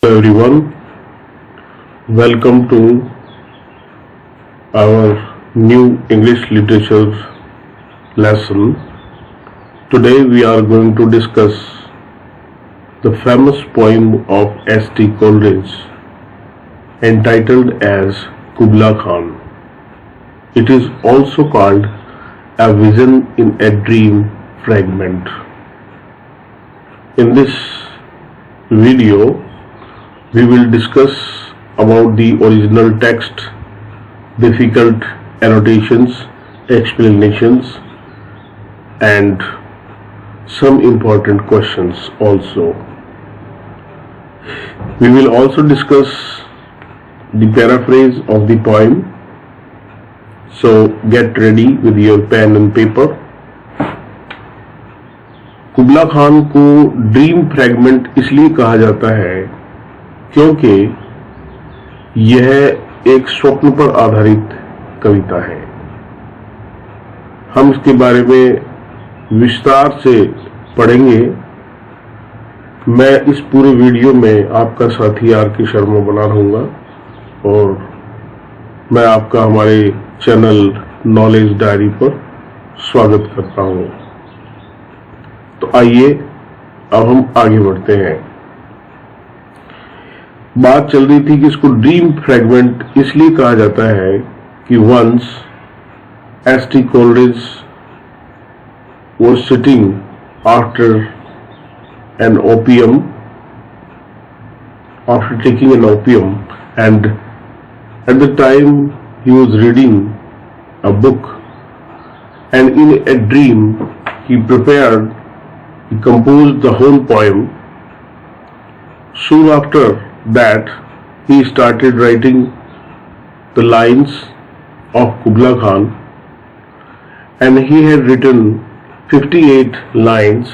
Hello everyone, welcome to our new English literature lesson. Today we are going to discuss the famous poem of ST Coleridge entitled as Kubla Khan. It is also called A Vision in a Dream Fragment. In this video, we will discuss about the original text, difficult annotations, explanations, and some important questions also. We will also discuss the paraphrase of the poem. So get ready with your pen and paper. कुबला Khan को dream fragment इसलिए कहा जाता है क्योंकि यह एक स्वप्न पर आधारित कविता है। हम इसके बारे में विस्तार से पढ़ेंगे। मैं इस पूरे वीडियो में आपका साथी आर के शर्मा बना रहूँगा और मैं आपका हमारे चैनल नॉलेज डायरी पर स्वागत करता हूँ। तो आइए अब हम आगे बढ़ते हैं। बात चल रही थी कि इसको ड्रीम फ्रैगमेंट इसलिए कहा जाता है कि once ST Coleridge was sitting after taking an opium, and at the time he was reading a book, and in a dream he composed the whole poem. Soon after that, he started writing the lines of Kubla Khan, and he had written 58 lines,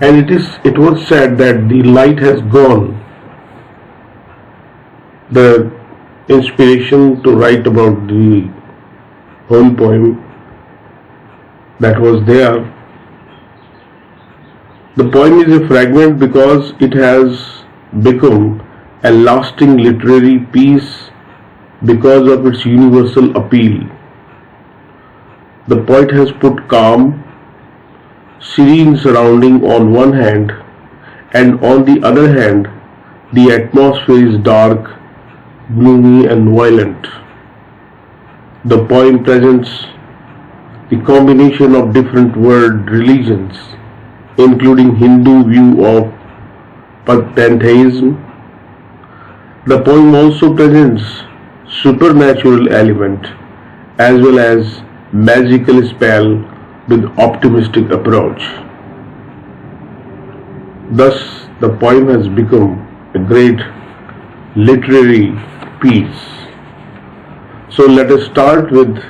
and it was said that the light has gone. The inspiration to write about the whole poem that was there. The poem is a fragment because it has become a lasting literary piece because of its universal appeal. The poet has put calm, serene surrounding on one hand, and on the other hand, the atmosphere is dark, gloomy, and violent. The poem presents the combination of different world religions, including Hindu view of pantheism. The poem also presents supernatural element as well as magical spell with optimistic approach. Thus, the poem has become a great literary piece. So let us start with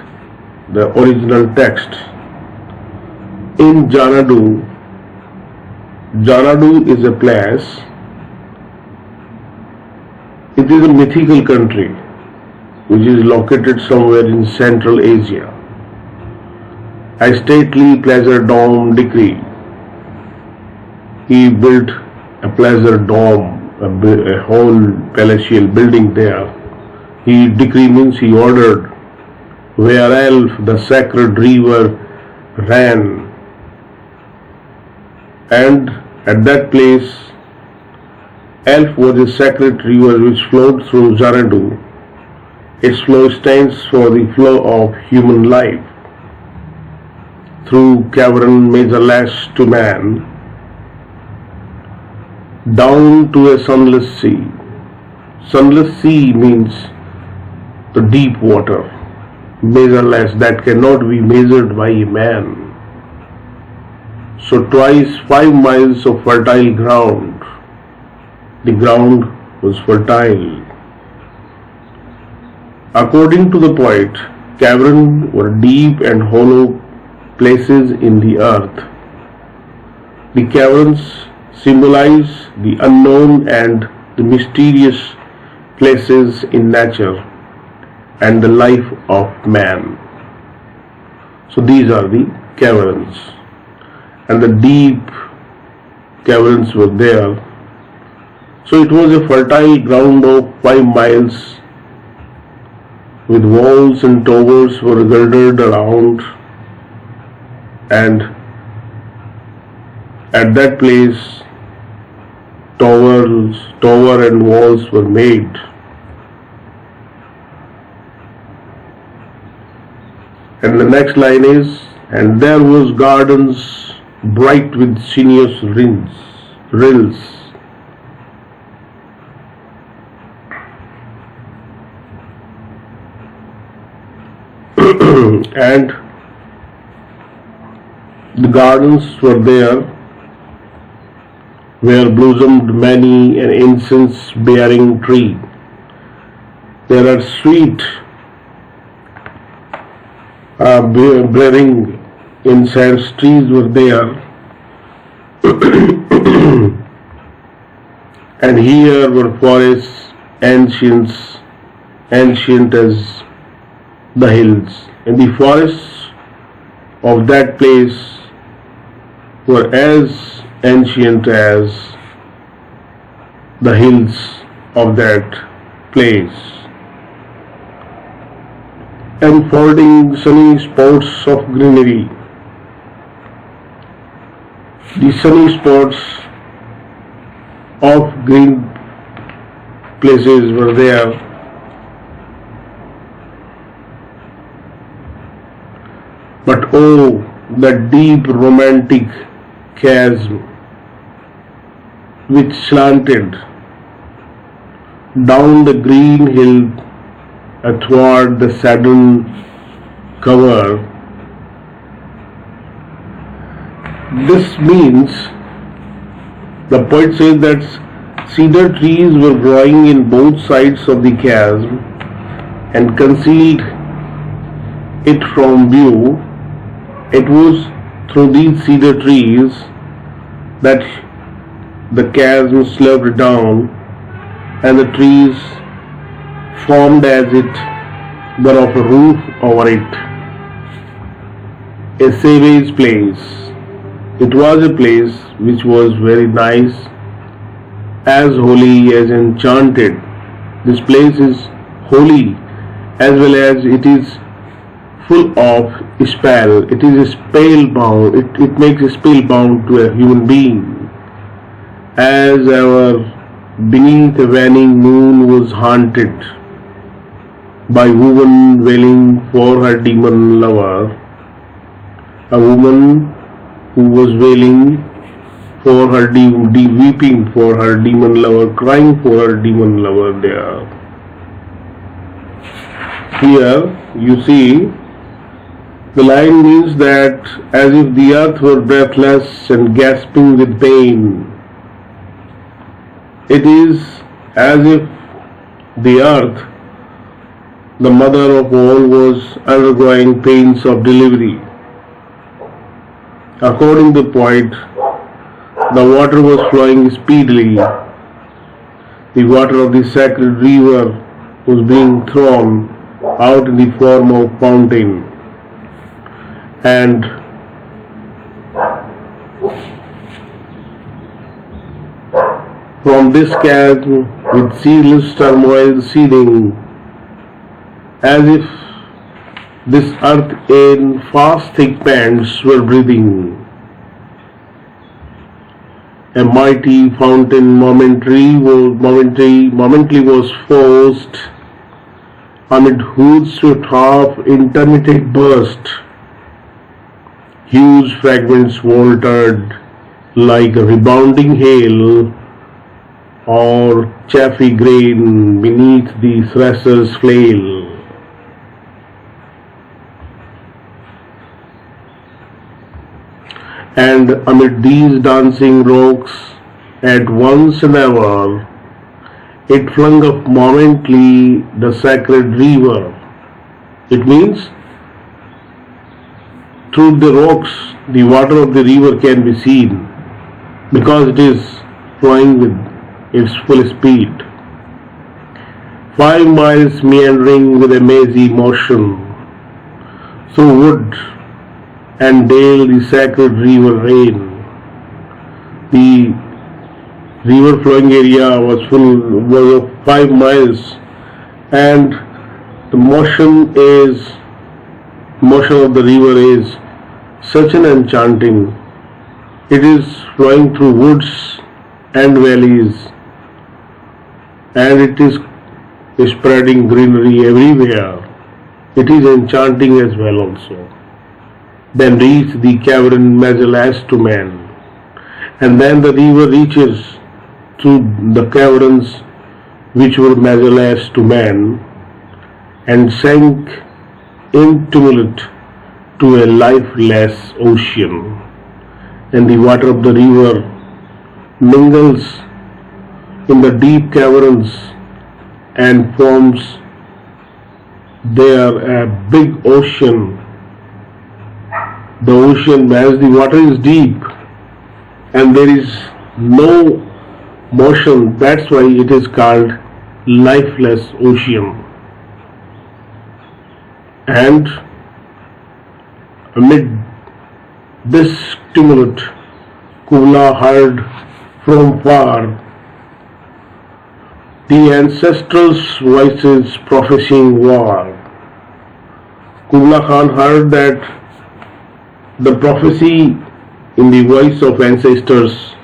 the original text. In Janadu is a place. It is a mythical country which is located somewhere in Central Asia. A stately pleasure dome decree. He built a pleasure dome, a whole palatial building there. He decree means he ordered, where Elf, the sacred river, ran. And at that place, Elf was a sacred river which flowed through Xanadu. Its flow stands for the flow of human life through cavern measureless to man, down to a sunless sea. Sunless sea means the deep water, measureless, that cannot be measured by a man. So twice 5 miles of fertile ground. The ground was fertile. According to the poet, caverns were deep and hollow places in the earth. The caverns symbolize the unknown and the mysterious places in nature and the life of man. So these are the caverns, and the deep caverns were there. So it was a fertile ground of 5 miles, with walls and towers were girded around, and at that place tower and walls were made. And the next line is, and there was gardens bright with sinuous rills. And the gardens were there, where blossomed many an incense-bearing tree. There are sweet bearing incense trees were there. And here were forests ancient as the hills. And the forests of that place were as ancient as the hills of that place, enfolding sunny spots of greenery. The sunny spots of green places were there. But oh, the deep romantic chasm which slanted down the green hill athwart the sudden cover. This means, the poet says, that cedar trees were growing in both sides of the chasm and concealed it from view. It was through these cedar trees that the chasm sloped down, and the trees formed as it were of a roof over it. A savage place. It was a place which was very nice, as holy as enchanted. This place is holy as well as it is full of spell. It is spellbound. It makes a spellbound to a human being. As our beneath a waning moon was haunted by woman wailing for her demon lover, a woman who was wailing for her weeping for her demon lover, crying for her demon lover there. Here you see, the line means that as if the earth were breathless and gasping with pain. It is as if the earth, the mother of all, was undergoing pains of delivery. According to the poet, the water was flowing speedily. The water of the sacred river was being thrown out in the form of fountain. And from this chasm, with ceaseless turmoil seething, as if this earth in fast thick pants were breathing, a mighty fountain momently was forced, amid whose half intermittent burst huge fragments vaulted like a rebounding hail or chaffy grain beneath the thresher's flail. And amid these dancing rocks, at once and ever, it flung up momently the sacred river. It means, through the rocks, the water of the river can be seen, because it is flowing with its full speed. 5 miles meandering with a mazy motion, through wood and dale the sacred river ran. The river flowing area was of 5 miles, and the motion of the river is such an enchanting. It is flowing through woods and valleys, and it is spreading greenery everywhere. It is enchanting as well also. Then reach the cavern Mazalas to man, and then the river reaches through the caverns which were Mazalas to man, and sank in tumult to a lifeless ocean, and the water of the river mingles in the deep caverns and forms there a big ocean. The ocean, as the water is deep and there is no motion, that's why it is called lifeless ocean. And amid this tumult, Kubla heard from far the ancestors' voices prophesying war. Kubla Khan heard that the prophecy in the voice of ancestors.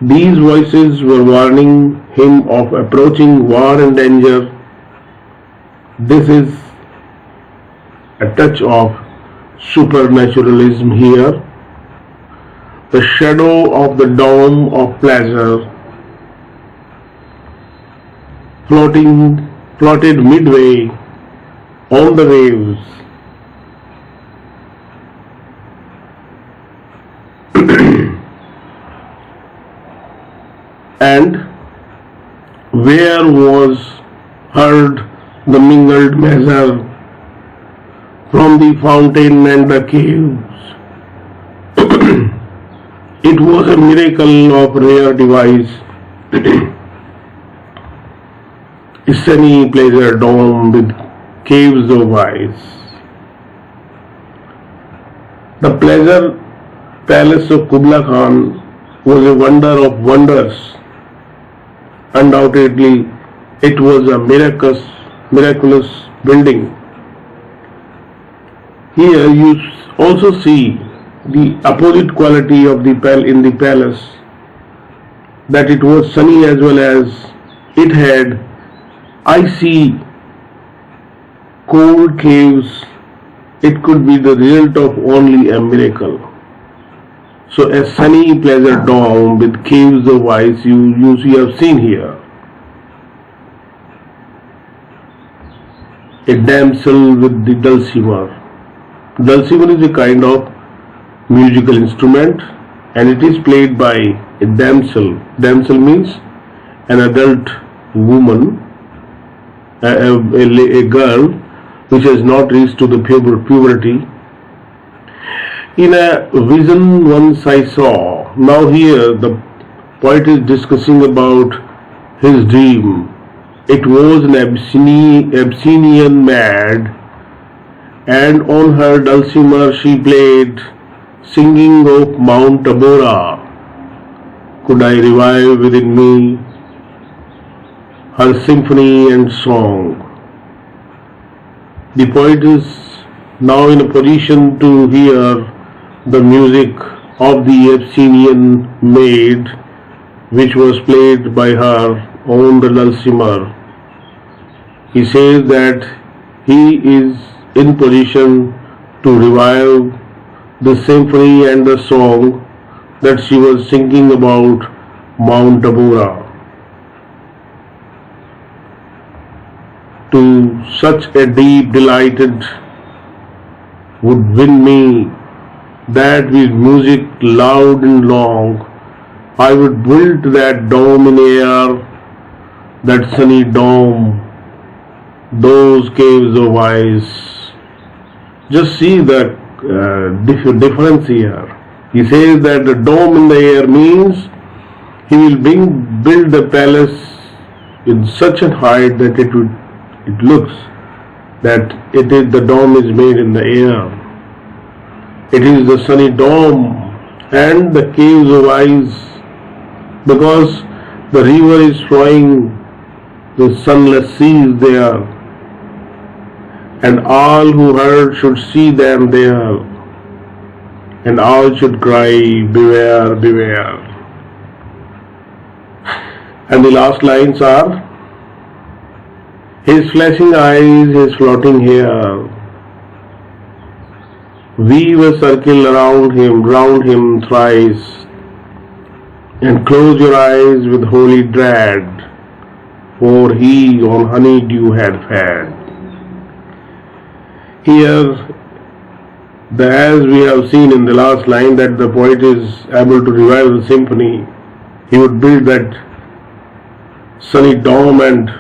These voices were warning him of approaching war and danger. This is a touch of supernaturalism here. The shadow of the dome of pleasure floated midway on the waves. And where was heard the mingled measure from the fountain and the caves. It was a miracle of rare device. A sunny pleasure dome with caves of ice. The pleasure palace of Kubla Khan was a wonder of wonders. Undoubtedly, it was a miraculous building. Here you also see the opposite quality of in the palace, that it was sunny as well as it had icy cold caves. It could be the result of only a miracle. So a sunny pleasure dome with caves of ice you have seen here. A damsel with the dulcimer. Dulcimer is a kind of musical instrument and it is played by a damsel. Damsel means an adult woman, a girl which has not reached to the puberty. In a vision once I saw. Now here the poet is discussing about his dream. It was an Abyssinian maid, and on her dulcimer she played, singing of Mount Tabora. Could I revive within me her symphony and song? The poet is now in a position to hear the music of the Abyssinian maid, which was played by her on the dulcimer. He says that he is in position to revive the symphony and the song that she was singing about Mount Tabora. To such a deep delighted would win me, that with music loud and long I would build that dome in air, that sunny dome, those caves of ice. Just see the difference here. He says that the dome in the air means he will build the palace in such a height that it looks that the dome is made in the air. It is the sunny dome and the caves of eyes, because the river is flowing, the sunless sea is there, and all who heard should see them there, and all should cry, beware, beware. And the last lines are, his flashing eyes, his floating hair, weave a circle round him thrice, and close your eyes with holy dread, for he on honeydew had fed. Here, as we have seen in the last line, that the poet is able to revive the symphony. He would build that sunny dome and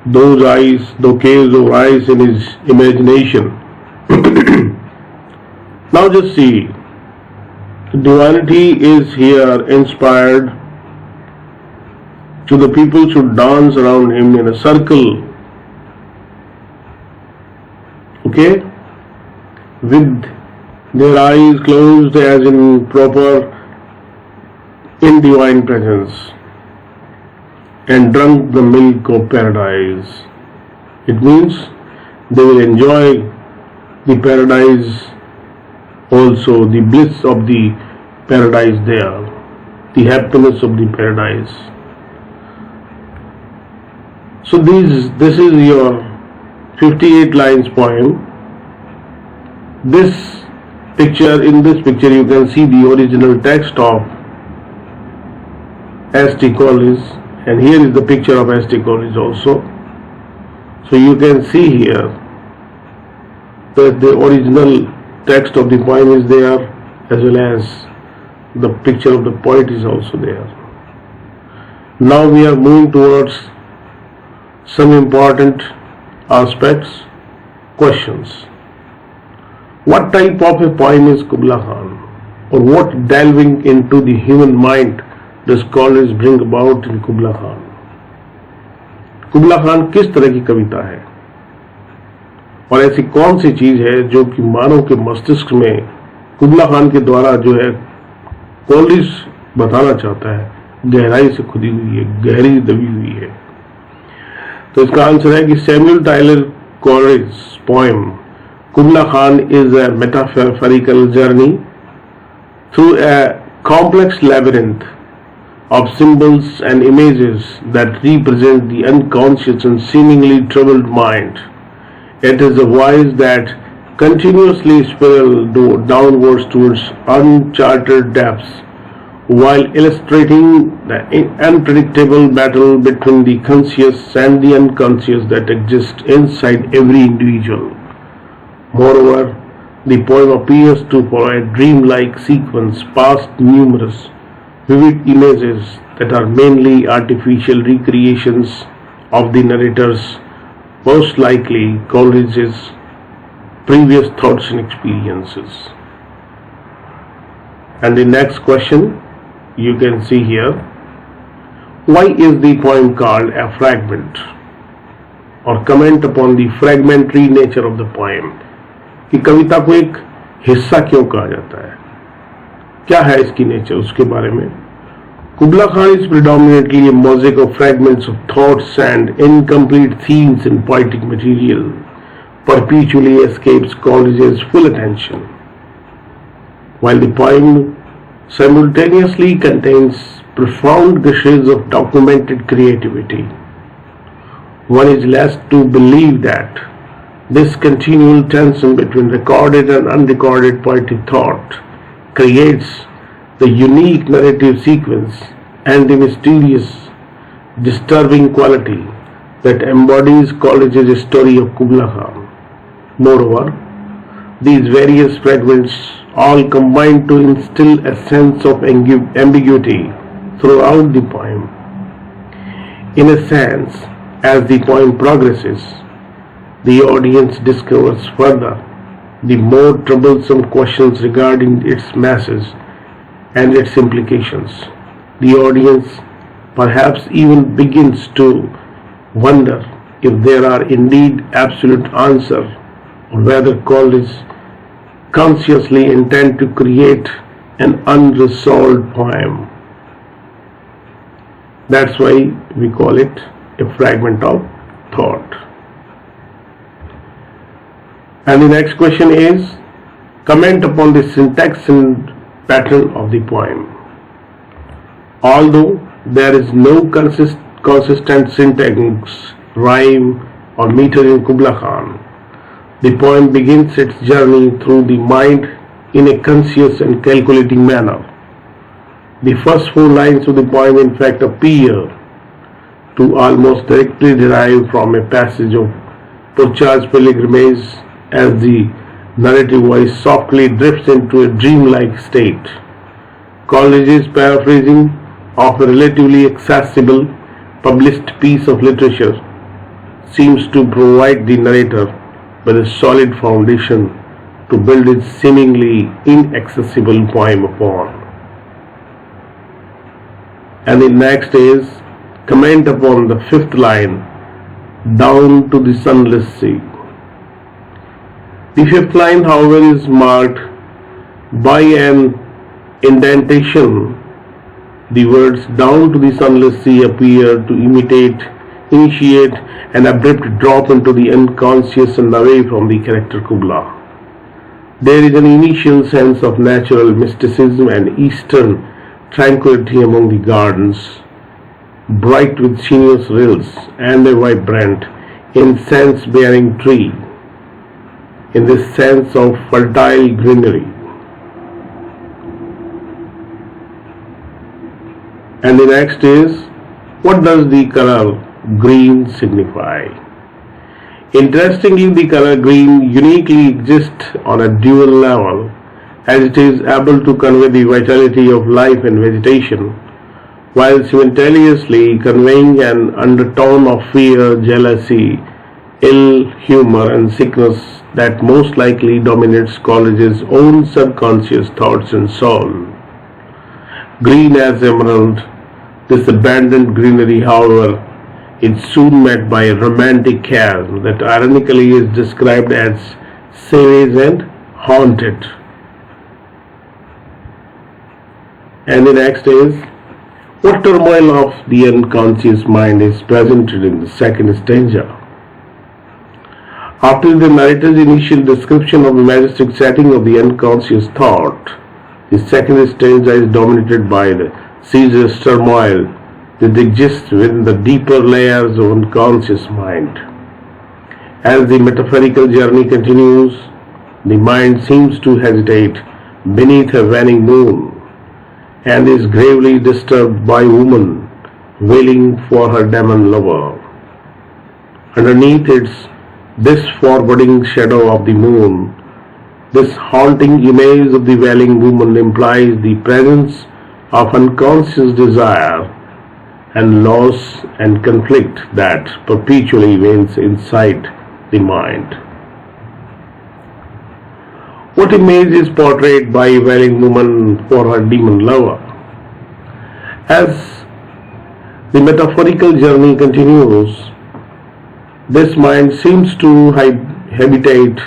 those eyes, those caves of eyes in his imagination. Now just see, divinity is here inspired so the people should dance around him in a circle, okay, with their eyes closed as in proper in divine presence, and drunk the milk of paradise. It means they will enjoy the paradise also, the bliss of the paradise there, the happiness of the paradise. So this is your 58 lines poem. In this picture you can see the original text of ST Coleridge, and here is the picture of ST Coleridge also. So you can see here that the original text of the poem is there, as well as the picture of the poet is also there. Now we are moving towards some important aspects, questions. What type of a poem is Kubla Khan, or what delving into the human mind does Coleridge bring about in Kubla Khan? कुबला Khan किस तरह की कविता है और ऐसी कौन सी चीज है जो कि मानव के मस्तिष्क में कुबला खान के द्वारा जो है कोलिरिज बताना चाहता है, गहराई से खुदी हुई है, गहरी दबी हुई है। तो इसका आंसर है कि Samuel Taylor Coleridge poem Kubla Khan is a metaphorical journey through a complex labyrinth of symbols and images that represent the unconscious and seemingly troubled mind. It is a voice that continuously spirals downwards towards uncharted depths, while illustrating the unpredictable battle between the conscious and the unconscious that exists inside every individual. Moreover, the poem appears to follow a dreamlike sequence past numerous vivid images that are mainly artificial recreations of the narrator's, most likely Coleridge's, previous thoughts and experiences. And the next question you can see here, why is the poem called a fragment? Or comment upon the fragmentary nature of the poem. कि कविता को एक हिस्सा क्यों कहा जाता है, क्या है इसकी नेचर, उसके बारे में. Kubla Khan is predominantly a mosaic of fragments of thoughts and incomplete themes in poetic material, perpetually escapes Coleridge's full attention. While the poem simultaneously contains profound gushes of documented creativity, one is led to believe that this continual tension between recorded and unrecorded poetic thought creates the unique narrative sequence and the mysterious, disturbing quality that embodies Coleridge's story of Kubla Khan. Moreover, these various fragments all combine to instill a sense of ambiguity throughout the poem. In a sense, as the poem progresses, the audience discovers further the more troublesome questions regarding its masses and its implications. The audience perhaps even begins to wonder if there are indeed absolute answers, or whether Coleridge consciously intend to create an unresolved poem. That's why we call it a fragment of thought. And the next question is, comment upon the syntax and pattern of the poem. Although there is no consistent syntax, rhyme or meter in Kubla Khan, the poem begins its journey through the mind in a conscious and calculating manner. The first 4 lines of the poem in fact appear to almost directly derive from a passage of Purchas Pilgrimage as the narrative voice softly drifts into a dreamlike state. Coleridge's paraphrasing of a relatively accessible published piece of literature seems to provide the narrator with a solid foundation to build his seemingly inaccessible poem upon. And the next is, comment upon the 5th line, down to the sunless sea. The 5th line, however, is marked by an indentation. The words down to the sunless sea appear to initiate an abrupt drop into the unconscious and away from the character Kubla. There is an initial sense of natural mysticism and eastern tranquility among the gardens, bright with sinuous rills and a vibrant, incense-bearing tree, in this sense of fertile greenery. And the next is, what does the color green signify? Interestingly, the color green uniquely exists on a dual level, as it is able to convey the vitality of life and vegetation, while simultaneously conveying an undertone of fear, jealousy, ill humor and sickness that most likely dominates Coleridge's own subconscious thoughts and soul. Green as emerald, this abandoned greenery, however, is soon met by a romantic chasm that ironically is described as savage and haunted. And the next is, what turmoil of the unconscious mind is presented in the second stanza? After the narrator's initial description of the majestic setting of the unconscious thought, the second stanza is dominated by the ceaseless turmoil that exists within the deeper layers of unconscious mind. As the metaphorical journey continues, the mind seems to hesitate beneath a waning moon and is gravely disturbed by a woman wailing for her demon lover. Underneath this foreboding shadow of the moon, this haunting image of the wailing woman implies the presence of unconscious desire and loss and conflict that perpetually wails inside the mind. What image is portrayed by a wailing woman for her demon lover? As the metaphorical journey continues, this mind seems to habitate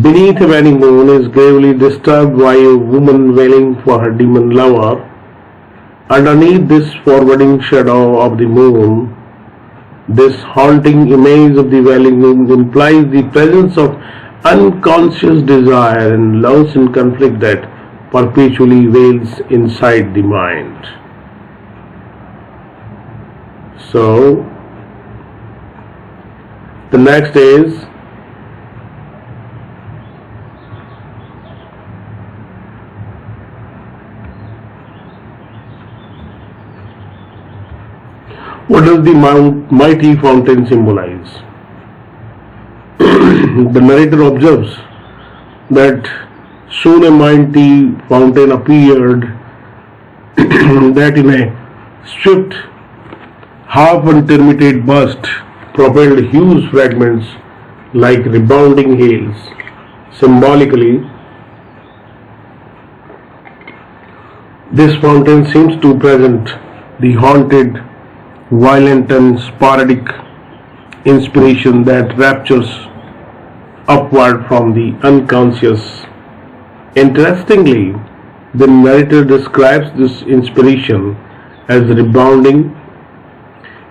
beneath a waning moon, is gravely disturbed by a woman wailing for her demon lover. Underneath this forwarding shadow of the moon, this haunting image of the wailing moon implies the presence of unconscious desire and loss and conflict that perpetually wails inside the mind. So, the next is, what does the mighty fountain symbolize? The narrator observes that soon a mighty fountain appeared that in a swift, half-intermittent burst propelled huge fragments like rebounding hails. Symbolically, this fountain seems to present the haunted, violent and sporadic inspiration that raptures upward from the unconscious Interestingly, the narrator describes this inspiration as rebounding,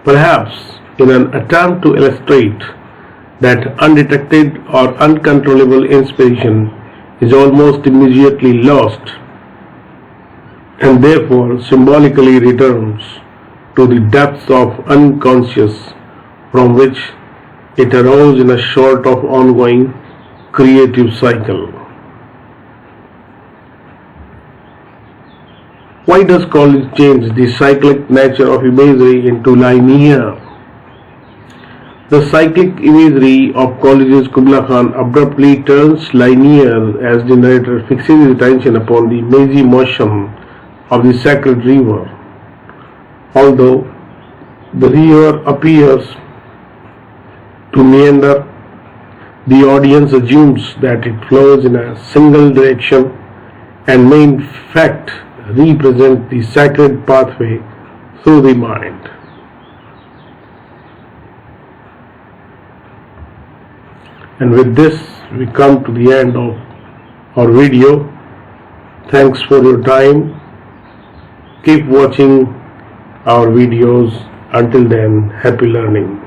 perhaps in an attempt to illustrate that undetected or uncontrollable inspiration is almost immediately lost and therefore symbolically returns to the depths of unconscious from which it arose in a sort of ongoing creative cycle. Why does Coleridge change the cyclic nature of imagery into linear? The cyclic imagery of Coleridge's Kubla Khan abruptly turns linear as the narrator fixes his attention upon the mazy motion of the sacred river. Although the river appears to meander, the audience assumes that it flows in a single direction and may in fact represent the sacred pathway through the mind. And with this, we come to the end of our video. Thanks for your time. Keep watching our videos. Until then, happy learning.